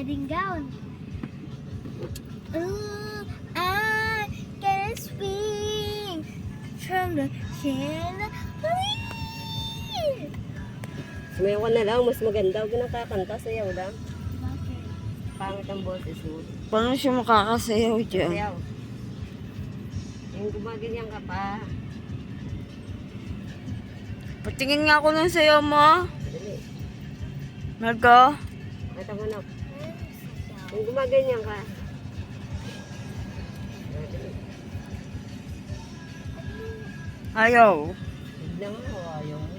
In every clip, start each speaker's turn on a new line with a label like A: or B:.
A: wedding gown. Ooh, I can swing from the chandelier.
B: Sumayaw ka na lang, mas maganda. Huwag ka nang kakanta, sayaw lang.
A: Bakit?
B: Pangit ang boses mo.
C: Paano siya makakasayaw dyan?
B: Sayaw. Yung gumaganyan ka pa.
C: Patingin nga ako ng sayaw mo.
B: Dali.
C: Margo?
B: Mata mo na. Yung gumaganyan ka. Dali.
C: Ayaw.
B: Biglang ako, ayaw mo.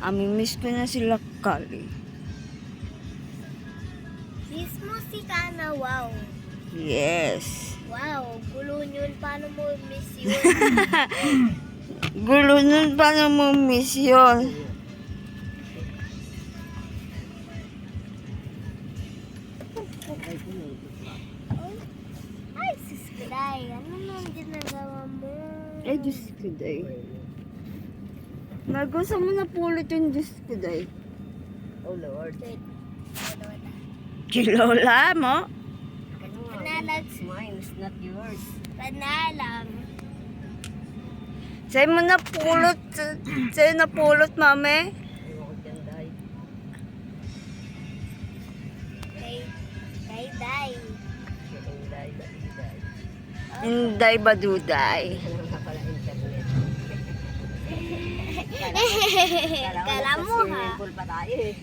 C: Amimiss ko na sila Kali.
A: Miss mo si Kana, wow.
C: Yes.
A: Wow, gulo yun. Paano mo miss yun?
C: Gulo nun, paano mo miss yun?
A: Ay, sis Kuday. Ano nang ginagawa mo?
C: Ay, Diyos ko, day. Margo, saan mo napulot yung Diyos ko, day?
B: Oh Lord.
A: Wait. Ano na?
C: Kilola mo?
B: Ano nga?
A: Panalag.
B: It's mine, it's not yours.
A: Panalang.
C: Sa'yo mo napulot? Sa'yo napulot, mami?
B: Ayaw ko dyan, Day.
A: Kay Day.
B: Yung Day, Day.
C: Inday baduday.
B: Ano nga pala internet?
A: Kala mo, ha?
B: Swimming pool pa tayo eh.